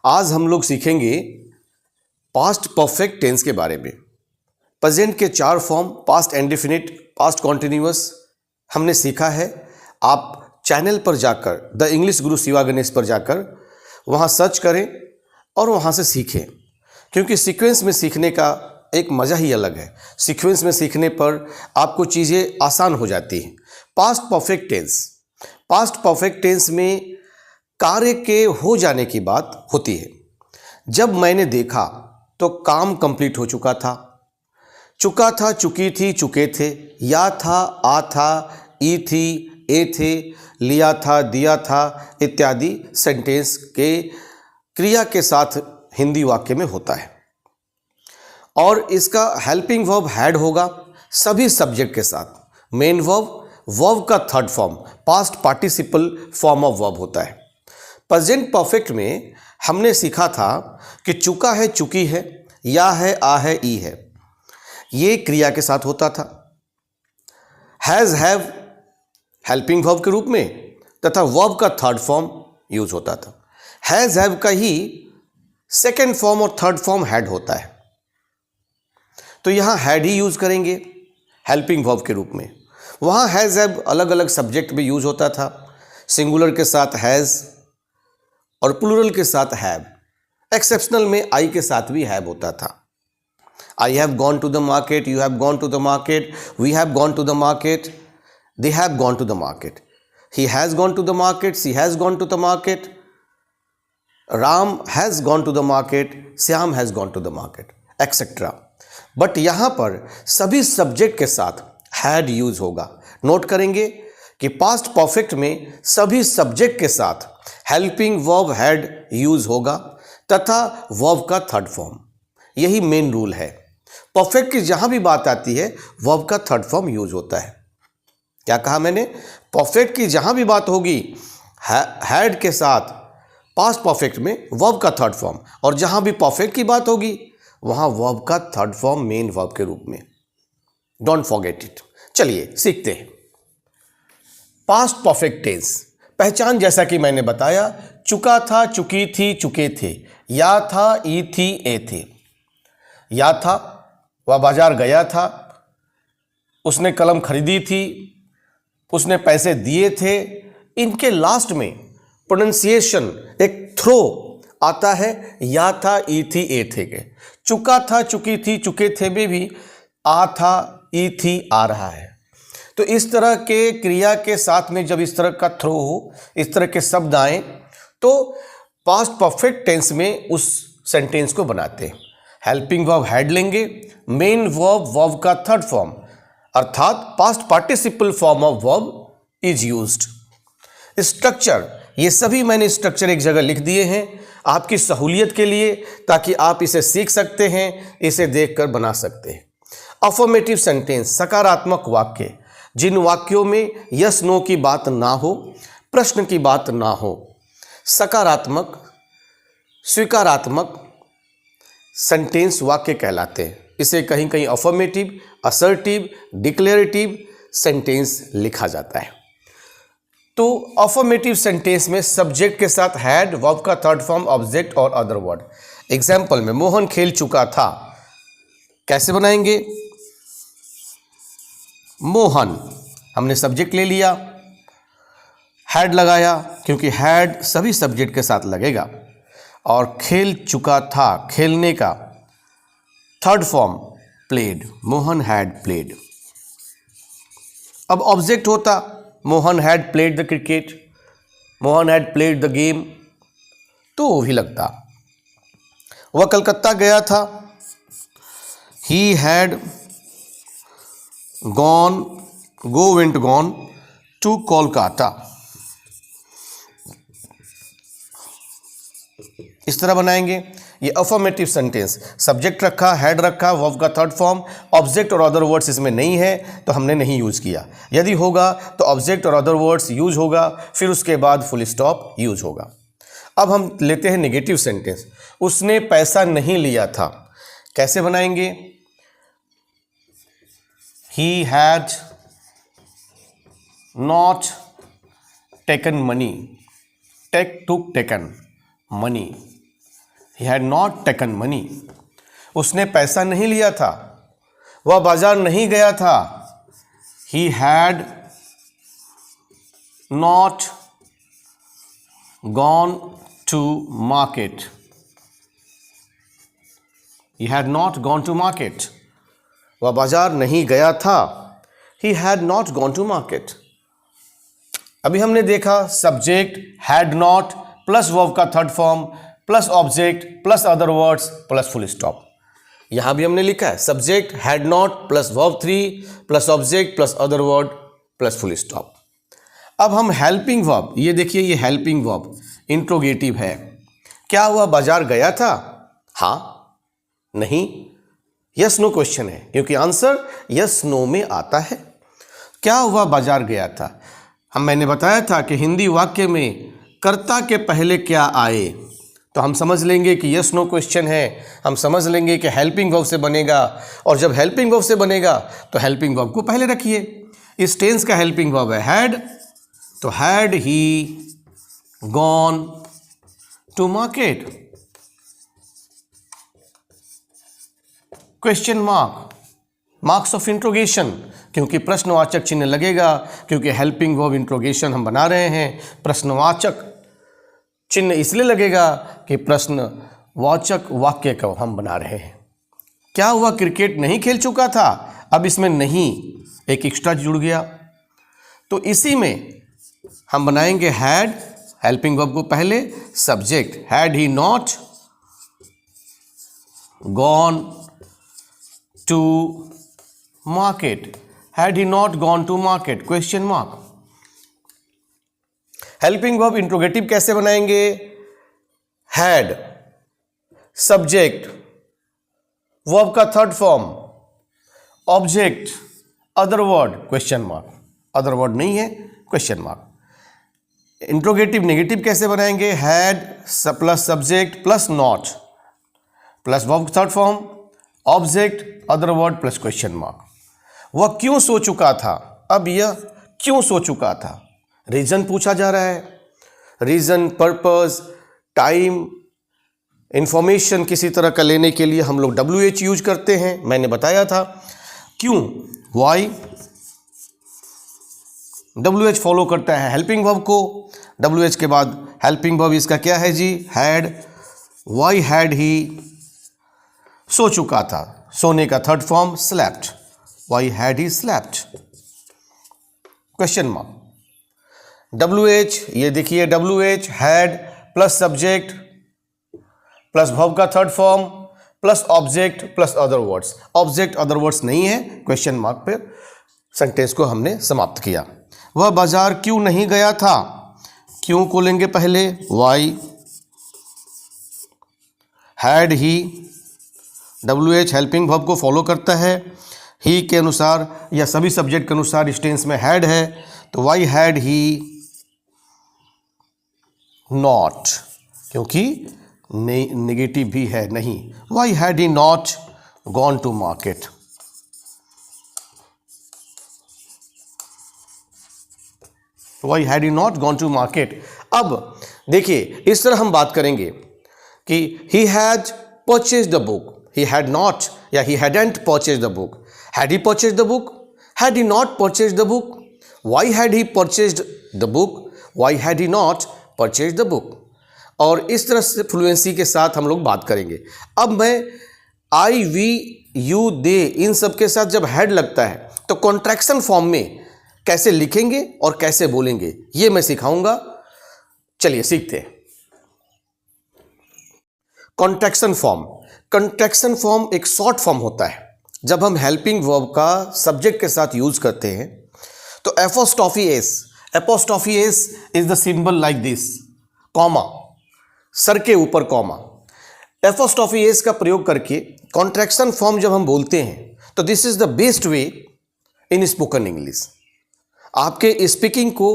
आज हम लोग सीखेंगे पास्ट परफेक्ट टेंस के बारे में। प्रेजेंट के 4 form past indefinite, past continuous हमने सीखा है। आप चैनल पर जाकर द इंग्लिश गुरु शिवा गणेश पर जाकर वहाँ सर्च करें और वहाँ से सीखें, क्योंकि सीक्वेंस में सीखने का एक मज़ा ही अलग है। सीक्वेंस में सीखने पर आपको चीज़ें आसान हो जाती हैं। Past perfect tense, past perfect tense में कार्य के हो जाने की बात होती है। जब मैंने देखा तो काम कंप्लीट हो चुका था, चुका था, चुकी थी, चुके थे, या था, आ था, ई थी, ए थे, लिया था, दिया था इत्यादि सेंटेंस के क्रिया के साथ हिंदी वाक्य में होता है। और इसका हेल्पिंग वर्ब हैड होगा सभी सब्जेक्ट के साथ। मेन वर्ब, वर्ब का third form past participle form of verb होता है। प्रेजेंट परफेक्ट में हमने सीखा था कि चुका है, चुकी है, या है, आ है, ई है, ये क्रिया के साथ होता था। हैज़, हैव हेल्पिंग वर्ब के रूप में तथा वर्ब का थर्ड फॉर्म यूज होता था। हैज़, हैव का ही सेकेंड फॉर्म और थर्ड फॉर्म हैड होता है, तो यहां हैड ही यूज करेंगे हेल्पिंग वर्ब के रूप में। वहां हैज़, हैव अलग अलग सब्जेक्ट में यूज होता था। सिंगुलर के साथ हैज़ और प्लूरल के साथ हैव। एक्सेप्शनल में आई के साथ भी हैव होता था। I have gone to the market, you have gone to the market, we have gone to the market, they have gone to the market, he has gone to the market, she has gone to the market, Ram has gone to the market, Shyam has gone to the market, etcetera. But यहां पर सभी subject के साथ had use होगा। Note करेंगे कि past perfect में सभी सब्जेक्ट के साथ हेल्पिंग वर्ब हैड यूज होगा तथा वर्ब का थर्ड फॉर्म। यही मेन रूल है। परफेक्ट की जहां भी बात आती है वर्ब का थर्ड फॉर्म यूज होता है। क्या कहा मैंने? परफेक्ट की जहां भी बात होगी हैड के साथ पास्ट परफेक्ट में वर्ब का थर्ड फॉर्म, और जहां भी परफेक्ट की बात होगी वहां वर्ब का थर्ड फॉर्म मेन वर्ब के रूप में। Don't forget it. चलिए सीखते हैं पास्ट परफेक्ट टेंस। पहचान जैसा कि मैंने बताया, चुका था, चुकी थी, चुके थे, या था, ई थी, ए थे। या था, वह बाजार गया था, उसने कलम खरीदी थी, उसने पैसे दिए थे। इनके लास्ट में प्रोनाउंसिएशन एक थ्रो आता है, या था, ई थी, ए थे के। चुका था, चुकी थी, चुके थे में भी आ था, ई थी आ रहा है। तो इस तरह के क्रिया के साथ में जब इस तरह का थ्रो हो, इस तरह के शब्द आए, तो पास्ट परफेक्ट टेंस में उस सेंटेंस को बनाते हैं। हेल्पिंग वर्ब हैड लेंगे, मेन वर्ब वर्ब का थर्ड फॉर्म अर्थात past participle form of verb is used. Structure, ये सभी मैंने स्ट्रक्चर एक जगह लिख दिए हैं आपकी सहूलियत के लिए, ताकि आप इसे सीख सकते हैं, इसे देखकर बना सकते हैं। अफर्मेटिव सेंटेंस, सकारात्मक वाक्य, जिन वाक्यों में यस नो की बात ना हो, प्रश्न की बात ना हो, सकारात्मक स्वीकारात्मक सेंटेंस वाक्य कहलाते हैं। इसे कहीं कहीं अफर्मेटिव, असर्टिव, डिक्लेरेटिव सेंटेंस लिखा जाता है। तो अफर्मेटिव सेंटेंस में सब्जेक्ट के साथ हैड, वर्ब का थर्ड फॉर्म, ऑब्जेक्ट और अदर वर्ड। एग्जाम्पल में मोहन खेल चुका था, कैसे बनाएंगे? मोहन, हमने सब्जेक्ट ले लिया, हैड लगाया क्योंकि हैड सभी सब्जेक्ट के साथ लगेगा, और खेल चुका था, खेलने का third form played, Mohan had played. अब ऑब्जेक्ट होता Mohan had played the cricket, Mohan had played the game, तो वो भी लगता। वह कलकत्ता गया था, he had gone, go went gone to Kolkata. इस तरह बनाएंगे। ये अफर्मेटिव सेंटेंस, सब्जेक्ट रखा, हेड रखा, वर्ब का थर्ड फॉर्म, ऑब्जेक्ट और अदर वर्ड्स इसमें नहीं है तो हमने नहीं यूज किया। यदि होगा तो ऑब्जेक्ट और अदर वर्ड्स यूज होगा, फिर उसके बाद फुल स्टॉप यूज होगा। अब हम लेते हैं नेगेटिव सेंटेंस। उसने पैसा नहीं लिया था, कैसे बनाएंगे? ही had not taken money, taken money. He had not taken money, उसने पैसा नहीं लिया था, वह बाजार नहीं गया था, he had not gone to market, he had not gone to market, वह बाजार नहीं गया था, he had not gone to market. अभी हमने देखा subject had not plus verb का third form plus object plus other words plus full stop. यहां भी हमने लिखा है subject had not plus verb 3 plus object plus other word plus full stop. अब हम हेल्पिंग वर्ब, ये देखिए ये हेल्पिंग वर्ब इंट्रोगेटिव है। क्या हुआ बाजार गया था? हाँ, नहीं, यस नो क्वेश्चन है क्योंकि आंसर यस नो में आता है। क्या हुआ बाजार गया था? मैंने बताया था कि हिंदी वाक्य में कर्ता के पहले क्या आए, तो हम समझ लेंगे कि यस नो क्वेश्चन है, हम समझ लेंगे कि हेल्पिंग वर्ब से बनेगा, और जब हेल्पिंग वर्ब से बनेगा तो हेल्पिंग वर्ब को पहले रखिए। इस टेंस का हेल्पिंग वर्ब है हैड, तो had he gone to market, question mark, marks of interrogation, क्योंकि प्रश्नवाचक चिन्ह लगेगा, क्योंकि हेल्पिंग वर्ब इंट्रोगेशन हम बना रहे हैं, प्रश्नवाचक चिन्ह इसलिए लगेगा कि प्रश्नवाचक वाक्य को हम बना रहे हैं। क्या हुआ क्रिकेट नहीं खेल चुका था? अब इसमें नहीं एक एक्स्ट्रा जुड़ गया, तो इसी में हम बनाएंगे हैड, हेल्पिंग वर्ब को पहले, subject had he not gone to market, had he not gone to market, question mark. Helping verb interrogative कैसे बनाएंगे? हैड, सब्जेक्ट, वर्ब का third form, object, other word, question mark, other word नहीं है, question mark. Interrogative negative कैसे बनाएंगे? Had plus subject plus not plus verb third form, object, other word plus question mark. वह क्यों सो चुका था? अब यह क्यों सो चुका था, रीजन पूछा जा रहा है। रीजन, पर्पस, टाइम, इंफॉर्मेशन किसी तरह का लेने के लिए हम लोग WH यूज करते हैं, मैंने बताया था। क्यों, वाई, WH फॉलो करता है हेल्पिंग वर्ब को, WH के बाद हेल्पिंग वर्ब इसका क्या है जी? हैड, वाई हैड ही सो चुका था, सोने का third form slept, why had he slept, question mark. WH, ये देखिए WH had plus subject plus verb का third form plus object plus other words, object other words नहीं है, क्वेश्चन मार्क पे सेंटेंस को हमने समाप्त किया। वह बाजार क्यों नहीं गया था? क्यों को लेंगे पहले, why, had he, WH helping verb को फॉलो करता है, ही के अनुसार या सभी सब्जेक्ट के अनुसार इस टेंस में हैड है, तो वाई हैड ही नॉट, क्योंकि नेगेटिव भी है नहीं, why had he not gone to market. Why had he not gone to market. अब देखिए इस तरह हम बात करेंगे कि he has purchase the book, he had not या he hadn't purchased the book, had he purchased the book, had he not purchased the book, why had he purchased the book, why had he not purchased the book। और इस तरह से fluency के साथ हम लोग बात करेंगे। अब मैं आई, वी, यू, दे इन सब के साथ जब हैड लगता है तो कॉन्ट्रैक्शन फॉर्म में कैसे लिखेंगे और कैसे बोलेंगे ये मैं सिखाऊंगा, चलिए सीखते हैं। कॉन्ट्रैक्शन फॉर्म, कंट्रैक्शन फॉर्म एक शॉर्ट फॉर्म होता है। जब हम हेल्पिंग वर्ब का सब्जेक्ट के साथ यूज करते हैं तो apostrophe S is the symbol like this, comma, sir के ऊपर कॉमा। एपोस्ट्रोफी एस का प्रयोग करके कॉन्ट्रैक्शन फॉर्म जब हम बोलते हैं तो this is the best way in spoken English. आपके स्पीकिंग को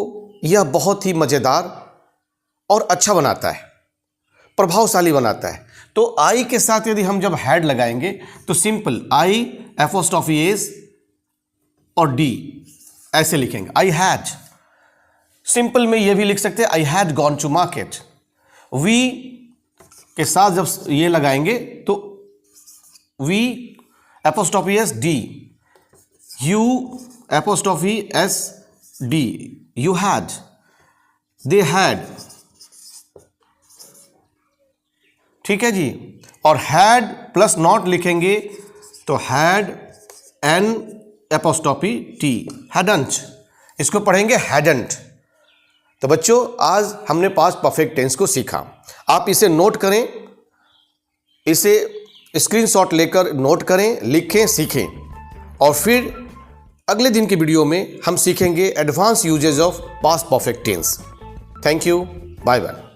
यह बहुत ही मज़ेदार और अच्छा बनाता है, प्रभावशाली बनाता है। तो आई के साथ यदि हम जब हैड लगाएंगे तो सिंपल आई एपोस्ट्रोफी एस और डी ऐसे लिखेंगे, आई हैड। सिंपल में यह भी लिख सकते हैं I had gone to market. We के साथ जब ये लगाएंगे तो we apostrophe S D, you apostrophe S D, you had, they had, ठीक है जी। और हैड प्लस नॉट लिखेंगे तो had N apostrophe T, hadn't, इसको पढ़ेंगे हैडंट। तो बच्चों आज हमने पास्ट परफेक्ट टेंस को सीखा। आप इसे नोट करें, इसे स्क्रीनशॉट लेकर नोट करें, लिखें, सीखें और फिर अगले दिन की वीडियो में हम सीखेंगे advance usages of past perfect tense. Thank you, bye bye.